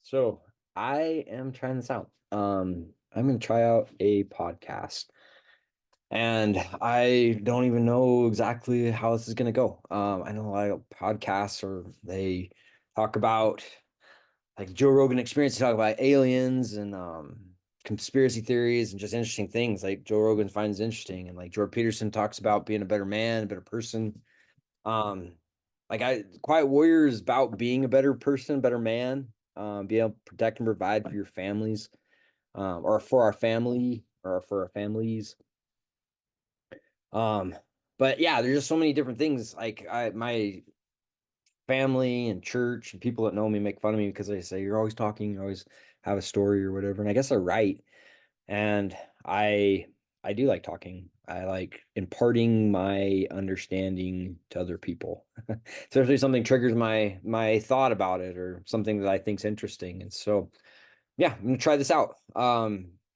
So I am trying this out. I'm going to try out a podcast, and I don't even know exactly how this is going to go. I know a lot of podcasts, or they talk about like Joe Rogan Experience, they talk about aliens and conspiracy theories and just interesting things like Joe Rogan finds interesting, and like Jordan Peterson talks about being a better man, a better person. Um, Quiet Warrior is about being a better person, better man, being able to protect and provide for your families, or for our family, or for our families. Um, but yeah, there's just so many different things. My family and church and people that know me make fun of me because they say you're always talking, you always have a story or whatever. And I guess they're right. And I I do like talking. I like imparting my understanding to other people. Especially something triggers my thought about it or something that I think's interesting. And so yeah, I'm gonna try this out.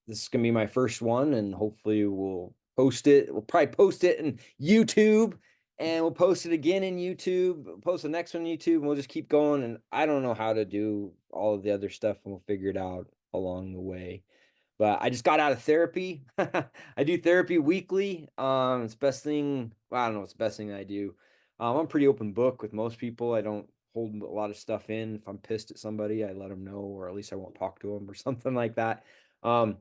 This is gonna be my first one, and hopefully we'll post it. We'll probably post it in YouTube, and we'll post it again in YouTube. Post the next one in YouTube, and we'll just keep going. And I don't know how to do all of the other stuff, and we'll figure it out along the way. But I just got out of therapy. I do therapy weekly. It's the best thing. Well, I don't know. It's the best thing I do. I'm a pretty open book with most people. I don't hold a lot of stuff in. If I'm pissed at somebody, I let them know, or at least I won't talk to them or something like that. Um,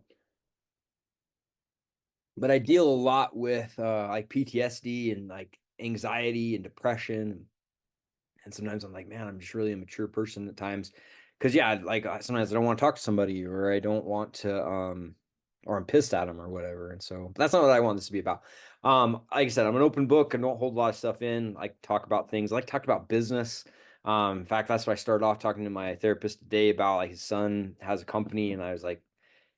but I deal a lot with like PTSD and like anxiety and depression. And sometimes I'm like, man, I'm just really a mature person at times. Cause yeah, sometimes I don't want to talk to somebody, or I don't want to, or I'm pissed at them or whatever. And so that's not what I want this to be about. Like I said, I'm an open book and don't hold a lot of stuff in. I like to talk about things. I like to talk about business. In fact, that's what I started off talking to my therapist today about. Like his son has a company, and I was like,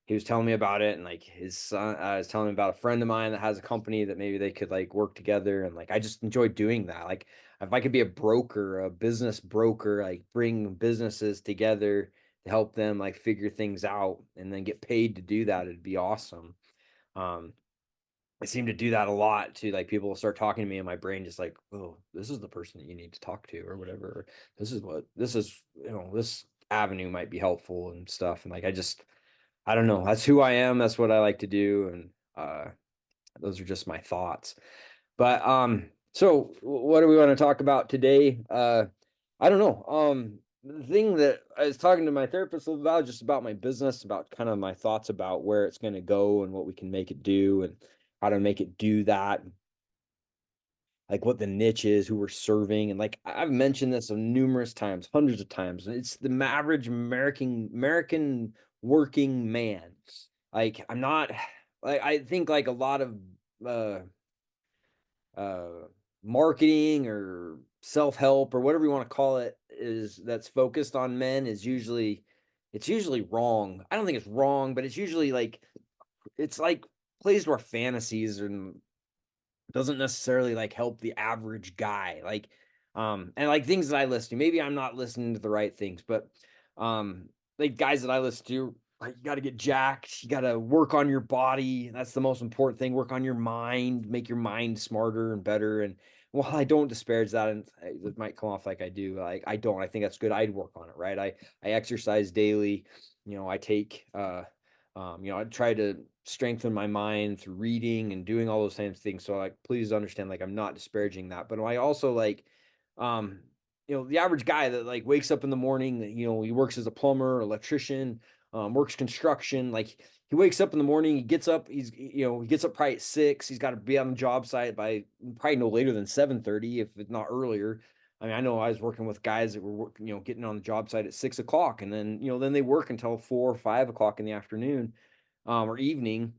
he was telling me about it, and like his son, I was telling him about a friend of mine that has a company that maybe they could like work together, and like I just enjoy doing that. Like if I could be a broker, a business broker, like bring businesses together to help them like figure things out and then get paid to do that, it'd be awesome. um I seem to do that a lot too. Like people will start talking to me, and my brain just like, oh, this is the person that you need to talk to, or whatever. This is, this avenue might be helpful and stuff. And like I don't know. That's who I am. That's what I like to do. And those are just my thoughts. But so what do we want to talk about today? I don't know. The thing that I was talking to my therapist about, just about my business, about kind of my thoughts about where it's going to go and what we can make it do and how to make it do that, like what the niche is, who we're serving. And like I've mentioned this numerous times, hundreds of times. It's the average American working man. Like I'm not like I think like a lot of uh uh marketing or self-help or whatever you want to call it is that's focused on men is usually, it's usually wrong. I don't think it's wrong, but it's usually like, it's like plays to our fantasies and doesn't necessarily like help the average guy. Like, and like things that I listen to, maybe I'm not listening to the right things, but like guys that I listen to, like you got to get jacked, you got to work on your body. That's the most important thing. Work on your mind, make your mind smarter and better. And while I don't disparage that, and it might come off like I do, like I don't. I think that's good. I'd work on it, right? I exercise daily. I take I try to strengthen my mind through reading and doing all those same things. So like, please understand, like, I'm not disparaging that, but I also like, um, the average guy that like wakes up in the morning, he works as a plumber, electrician, works construction. Like he wakes up in the morning, he gets up, he gets up probably at 6. He's got to be on the job site by probably no later than 7:30, if it's not earlier. I mean, I know I was working with guys that were getting on the job site at 6 o'clock, and then they work until 4 or 5 o'clock in the afternoon, or evening.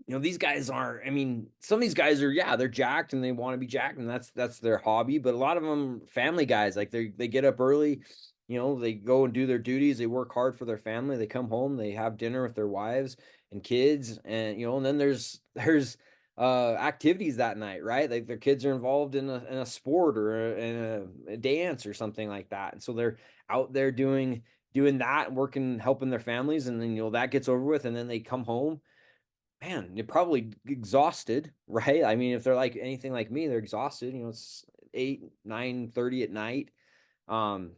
These guys are, I mean, some of these guys are, yeah, they're jacked and they want to be jacked, and that's their hobby. But a lot of them family guys, like they get up early, they go and do their duties, they work hard for their family, they come home, they have dinner with their wives and kids, and and then there's activities that night, right? Like their kids are involved in a sport or in a dance or something like that. And so they're out there doing that and working, helping their families, and then that gets over with, and then they come home. Man, you're probably exhausted, right? I mean, if they're like anything like me, they're exhausted. It's 8, 9:30 at night. Um,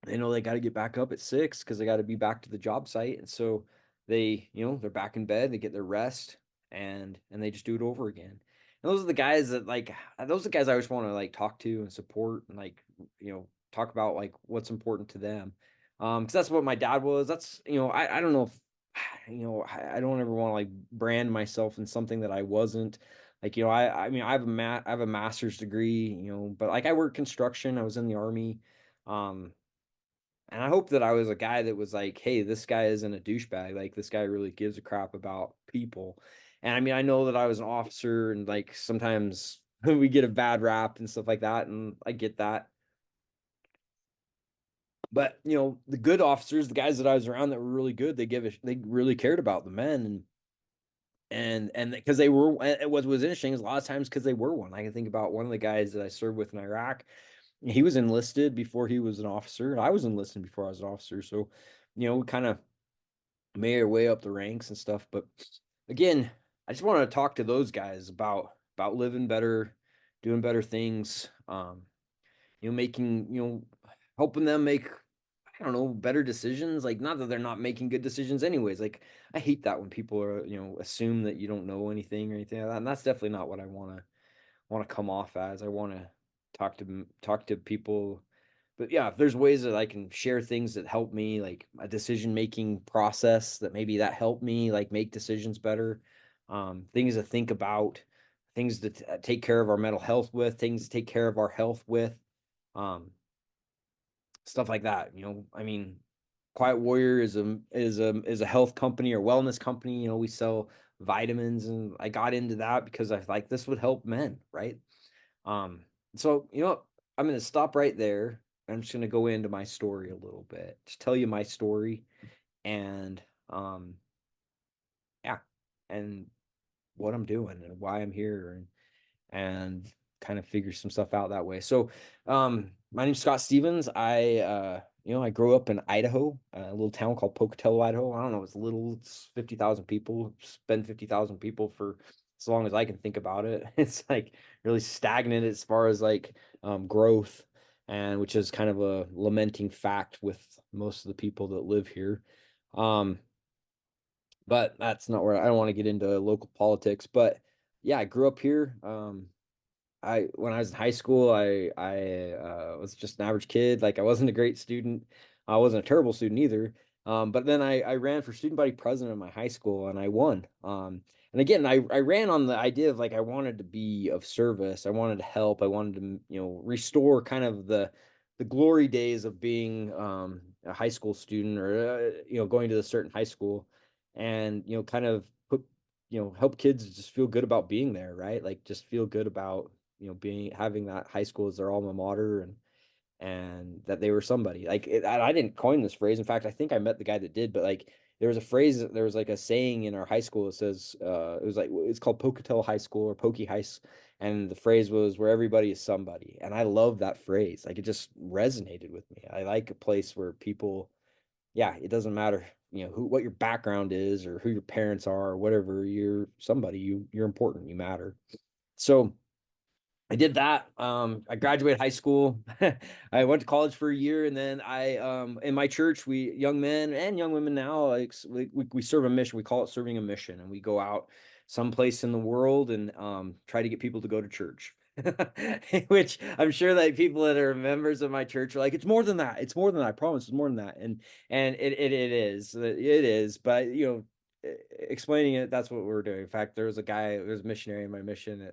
they know they got to get back up at 6 because they got to be back to the job site. And so they, they're back in bed, they get their rest, and they just do it over again. And those are the guys that like, those are the guys I always want to like talk to and support and like, talk about like what's important to them. Because that's what my dad was. That's, I don't know if, I don't ever want to like brand myself in something that I wasn't. Like, I mean, I have a master's degree, but like I work construction, I was in the army. Um, and I hope that I was a guy that was like, hey, this guy isn't a douchebag. Like, this guy really gives a crap about people. And I mean, I know that I was an officer and like sometimes we get a bad rap and stuff like that. And I get that. But, the good officers, the guys that I was around that were really good, they really cared about the men and because they were, and what was interesting is a lot of times because they were one. I can think about one of the guys that I served with in Iraq. He was enlisted before he was an officer, and I was enlisted before I was an officer. So, we kind of made our way up the ranks and stuff. But again, I just want to talk to those guys about living better, doing better things. Making, helping them make, I don't know, better decisions. Like, not that they're not making good decisions anyways. Like, I hate that when people are, assume that you don't know anything or anything like that. And that's definitely not what I want to come off as. I want to talk to people. But yeah, if there's ways that I can share things that help me, like a decision making process that maybe that helped me like make decisions better, things to think about, things to take care of our mental health with, things to take care of our health with, um, stuff like that. I mean, Quiet Warrior is a health company or wellness company. We sell vitamins, and I got into that because I like this would help men, right? Um, so I'm gonna stop right there. I'm just gonna go into my story a little bit, just tell you my story, and yeah, and what I'm doing and why I'm here, and kind of figure some stuff out that way. So, my name's Scott Stevens. I grew up in Idaho, a little town called Pocatello, Idaho. I don't know, it's little, it's 50,000 people. It's been 50,000 people for as long as I can think about it. It's like really stagnant as far as like growth, and which is kind of a lamenting fact with most of the people that live here. Um, but that's not where I don't want to get into local politics. But yeah, I grew up here. I when I was in high school, I was just an average kid. Like I wasn't a great student. I wasn't a terrible student either. But then I ran for student body president in my high school and I won. And again, I ran on the idea of like I wanted to be of service. I wanted to help. I wanted to, restore kind of the glory days of being a high school student or going to a certain high school and kind of put help kids just feel good about being there, right? Like just feel good about being having that high school as their alma mater and that they were somebody. Like I didn't coin this phrase. In fact, I think I met the guy that did, but like there was like a saying in our high school that says it was like it's called Pocatello High School or Pokey High, and the phrase was where everybody is somebody. And I love that phrase. Like it just resonated with me. I like a place where people, yeah, it doesn't matter, what your background is or who your parents are or whatever, you're somebody, you're important, you matter. So I did that. I graduated high school. I went to college for a year, and then in my church, we young men and young women now, like we serve a mission. We call it serving a mission, and we go out someplace in the world and try to get people to go to church. Which I'm sure that people that are members of my church are like, it's more than that. It's more than that. I promise, it's more than that. And it is. It is. But explaining it, that's what we're doing. In fact, there was a missionary in my mission.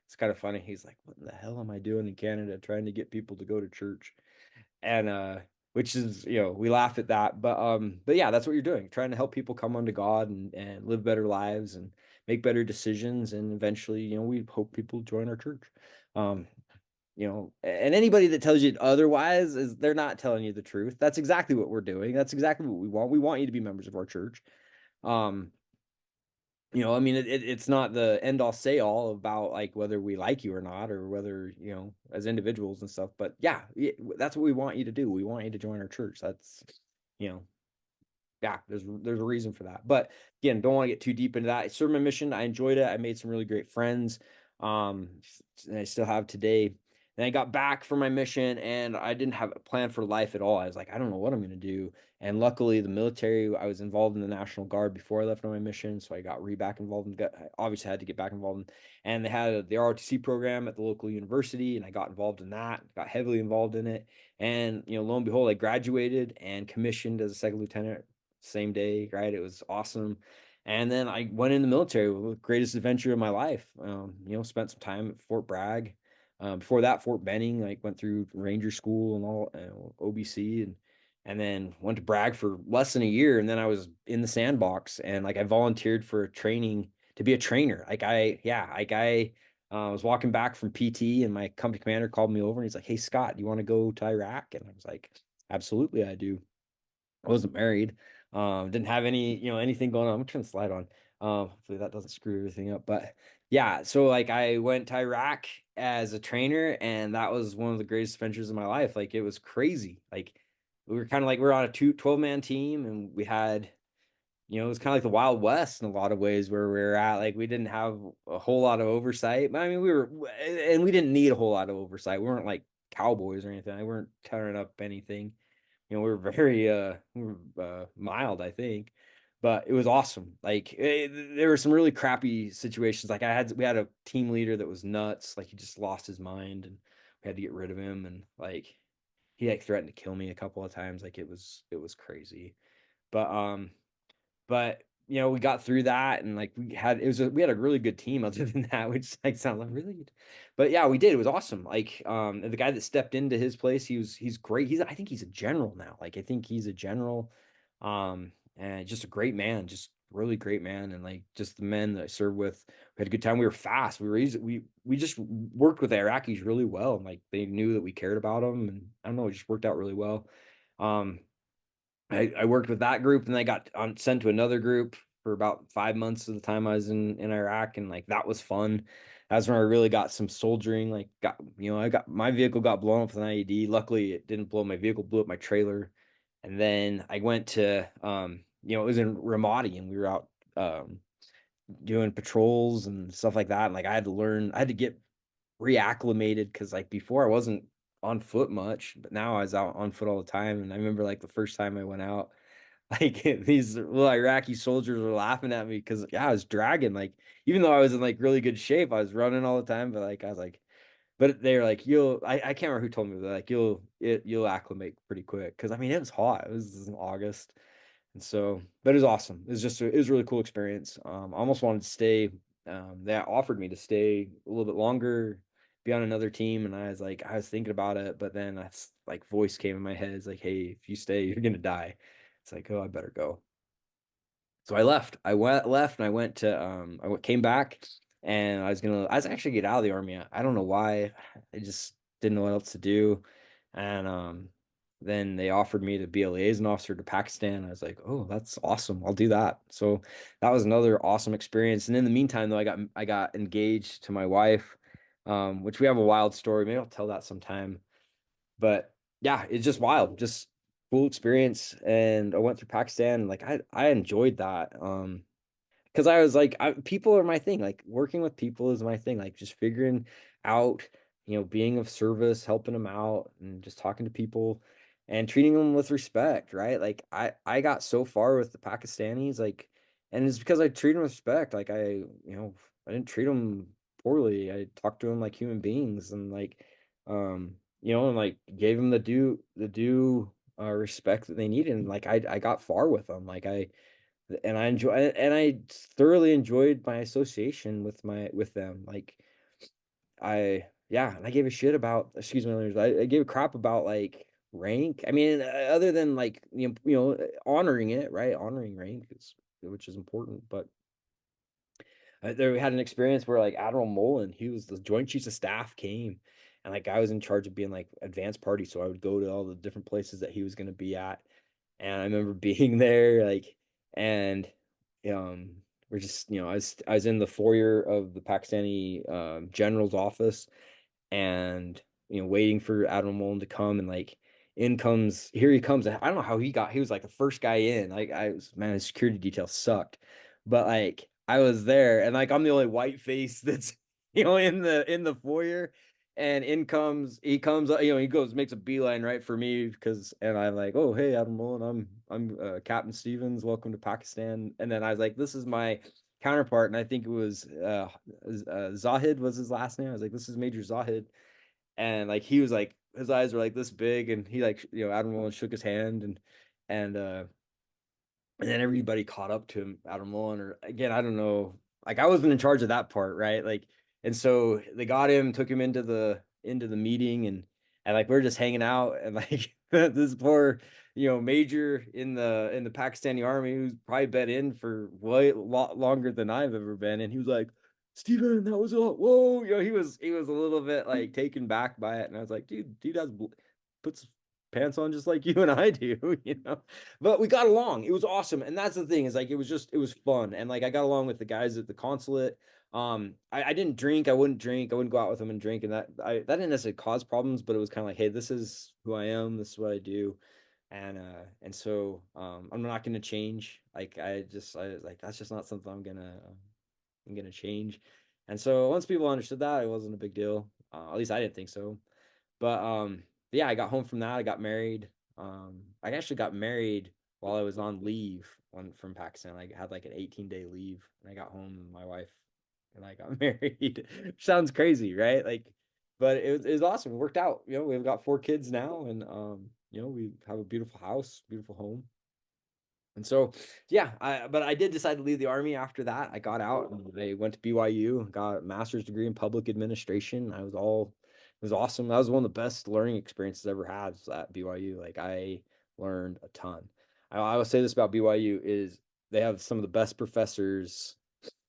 It's kind of funny. He's like, "What in the hell am I doing in Canada trying to get people to go to church?" And which is, we laugh at that, but yeah, that's what you're doing, trying to help people come unto God and live better lives and make better decisions, and eventually, we hope people join our church. Um, and anybody that tells you otherwise is they're not telling you the truth. That's exactly what we're doing. That's exactly what we want. We want you to be members of our church. Um, I mean, it's not the end all say all about like whether we like you or not, or whether, as individuals and stuff. But yeah, that's what we want you to do. We want you to join our church. That's, you know, yeah, there's a reason for that. But again, don't want to get too deep into that. It's served my mission. I enjoyed it. I made some really great friends. And I still have today. And I got back from my mission and I didn't have a plan for life at all. I was like, I don't know what I'm going to do. And luckily, the military, I was involved in the National Guard before I left on my mission. So I got back involved and got, I obviously had to get back involved. And they had the ROTC program at the local university. And I got involved in that, got heavily involved in it. And, lo and behold, I graduated and commissioned as a second lieutenant same day, right? It was awesome. And then I went in the military, with the greatest adventure of my life. Spent some time at Fort Bragg. Before that, Fort Benning, like went through Ranger School and all, OBC, and then went to Bragg for less than a year. And then I was in the sandbox and like I volunteered for a training to be a trainer. I was walking back from PT and my company commander called me over and he's like, "Hey Scott, do you want to go to Iraq?" And I was like, "Absolutely, I do." I wasn't married. Didn't have any, anything going on. I'm gonna turn the slide on. Hopefully that doesn't screw everything up. But yeah, so like I went to Iraq as a trainer, and that was one of the greatest adventures of my life. Like it was crazy. Like we were kind of like we are on a 12-man team, and we had, it was kind of like the Wild West in a lot of ways where we were at. Like we didn't have a whole lot of oversight. But I mean, we didn't need a whole lot of oversight. We weren't like cowboys or anything. We weren't tearing up anything. We were very mild, I think, but it was awesome. Like there were some really crappy situations. Like we had a team leader that was nuts. Like he just lost his mind, and we had to get rid of him. And like he like threatened to kill me a couple of times. Like it was crazy. But but we got through that, and like we had a really good team other than that, which like sounds like really good. But yeah, we did. It was awesome. Like and the guy that stepped into his place, he's great. I think he's a general now. Like I think he's a general. And just a great man, just really great man. And like just the men that I served with, we had a good time. We were fast. We were easy. We just worked with the Iraqis really well. And like they knew that we cared about them. And I don't know, it just worked out really well. Um, I worked with that group, and then I got sent to another group for about 5 months of the time I was in Iraq, and like that was fun. That's when I really got some soldiering. Like I got my vehicle got blown up with an IED. Luckily, it didn't blow my vehicle, blew up my trailer. And then I went to it was in Ramadi, and we were out doing patrols and stuff like that. And like I had to get reacclimated because like before I wasn't on foot much, but now I was out on foot all the time. And I remember like the first time I went out, like these little Iraqi soldiers were laughing at me because yeah, I was dragging. Like even though I was in like really good shape, I was running all the time. But like I was like, but they're like, I can't remember who told me, but like you'll acclimate pretty quick because I mean it was hot. It was in August. And so, but it was awesome. It was a really cool experience. I almost wanted to stay. They offered me to stay a little bit longer, be on another team, and I was thinking about it, but then like voice came in my head. It's like, hey, if you stay, you're gonna die. It's like, oh, I better go. So I left. Left, and I went to came back, and I was actually get out of the army. I don't know why. I just didn't know what else to do. And then they offered me to be a liaison officer to Pakistan. I was like, "Oh, that's awesome. I'll do that." So that was another awesome experience. And in the meantime, though, I got engaged to my wife, which we have a wild story. Maybe I'll tell that sometime. But yeah, it's just wild, just cool experience. And I went through Pakistan, and like I enjoyed that. Because I was like, people are my thing. Like working with people is my thing. Like just figuring out, being of service, helping them out, and just talking to people and treating them with respect, right? Like I got so far with the Pakistanis, like, and it's because I treat them with respect. Like I didn't treat them poorly. I talked to them like human beings, and like, and like gave them the due respect that they needed. And like I got far with them. Like I thoroughly enjoyed my association with them. Like and I gave a shit about, excuse my language, I gave a crap about like rank. I mean, other than like honoring it, right? Honoring rank which is important. But there we had an experience where like Admiral Mullen, he was the Joint Chiefs of Staff, came, and like I was in charge of being like advanced party, so I would go to all the different places that he was going to be at. And I remember being there, like, and um, we're just, I was in the foyer of the Pakistani general's office, and waiting for Admiral Mullen to come, and like here he comes. I don't know how he was like the first guy in. Like I was, man, his security detail sucked, but like I was there, and like I'm the only white face that's in the foyer, and he comes, he goes, makes a beeline right for me and I'm like, oh, hey, Adam Mullen, I'm Captain Stevens, welcome to Pakistan. And then I was like, this is my counterpart, and I think it was Zahid was his last name. I was like, this is Major Zahid, and like he was like his eyes were like this big, and he like Adam Mullen shook his hand, and uh and then everybody caught up to him, Adam Mullen, or again, I don't know. Like I wasn't in charge of that part, right? Like, and so they got him, took him into the meeting, and like we are just hanging out, and like this poor, major in the Pakistani army who's probably been in for way a lot longer than I've ever been, and he was like, Steven, that was a whoa, he was a little bit like taken back by it, and I was like, dude has puts pants on just like you and I do, but we got along. It was awesome. And that's the thing is like, it was fun. And like, I got along with the guys at the consulate. I didn't drink. I wouldn't drink. I wouldn't go out with them and drink. And that didn't necessarily cause problems, but it was kind of like, hey, this is who I am. This is what I do. And so, I'm not going to change. Like, I was like, that's just not something I'm going to change. And so once people understood that, it wasn't a big deal. At least I didn't think so. But yeah, I got home from that. I got married. I actually got married while I was on leave from Pakistan. I had like an 18-day leave, and I got home with my wife, and I got married. Sounds crazy, right? Like, but it was awesome. It worked out. We've got 4 kids now, and we have a beautiful house, beautiful home. And so, yeah, but I did decide to leave the army after that. I got out and I went to BYU, got a master's degree in public administration. It was awesome. That was one of the best learning experiences I ever had was at BYU. Like I learned a ton. I will say this about BYU is they have some of the best professors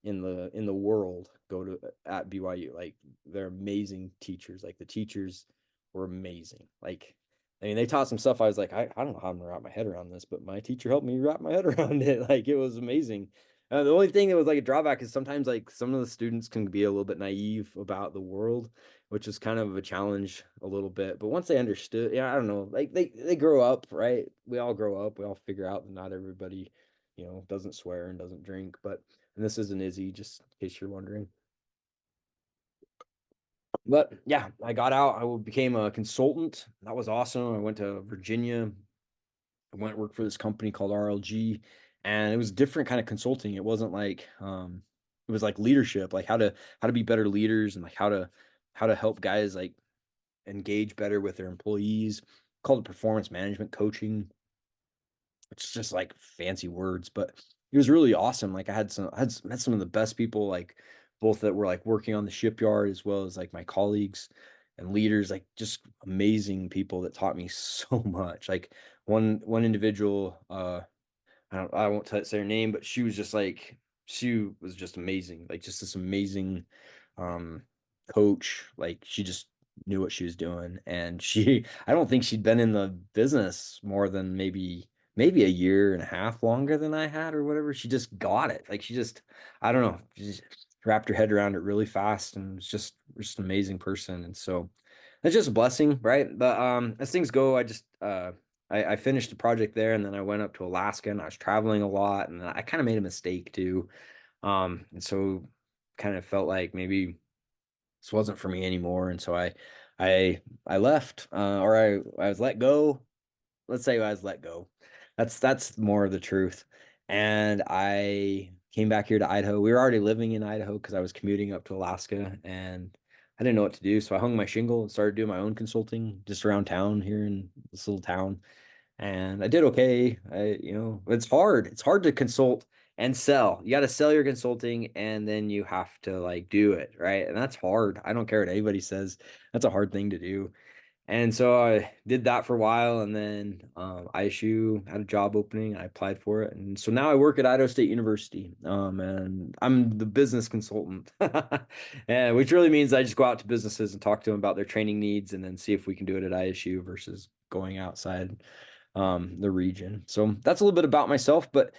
in the world go to at BYU. Like they're amazing teachers. Like the teachers were amazing. Like I mean, they taught some stuff. I was like, I don't know how I'm gonna wrap my head around this, but my teacher helped me wrap my head around it. Like it was amazing. The only thing that was like a drawback is sometimes like some of the students can be a little bit naive about the world, which is kind of a challenge a little bit. But once they understood, yeah, I don't know, like they grow up, right? We all grow up. We all figure out that not everybody, doesn't swear and doesn't drink. And this isn't Izzy, just in case you're wondering. But yeah, I got out. Became a consultant. That was awesome. I went to Virginia. I went to work for this company called RLG, and it was different kind of consulting. It wasn't like it was like leadership, like how to be better leaders, and like how to help guys like engage better with their employees. Called it performance management coaching. It's just like fancy words, but it was really awesome. Like met some of the best people, like both that were like working on the shipyard as well as like my colleagues and leaders, like just amazing people that taught me so much. Like one individual, I won't say her name, but she was just amazing. Like just this amazing um coach. Like she just knew what she was doing. And I don't think she'd been in the business more than maybe a year and a half longer than I had or whatever. She just got it. Like I don't know, she just wrapped her head around it really fast and was just an amazing person. And so it's just a blessing, right? But as things go, I finished the project there, and then I went up to Alaska, and I was traveling a lot, and I kind of made a mistake too. And so kind of felt like maybe this wasn't for me anymore. And so I left, or I was let go. Let's say I was let go. That's more of the truth. And I came back here to Idaho. We were already living in Idaho because I was commuting up to Alaska, and I didn't know what to do. So I hung my shingle and started doing my own consulting just around town here in this little town. And I did okay. It's hard. It's hard to consult and sell. You got to sell your consulting, and then you have to like do it, right? And that's hard. I don't care what anybody says. That's a hard thing to do. And so I did that for a while, and then ISU had a job opening. I applied for it, and so now I work at Idaho State University, and I'm the business consultant, and which really means I just go out to businesses and talk to them about their training needs, and then see if we can do it at ISU versus going outside the region. So that's a little bit about myself, but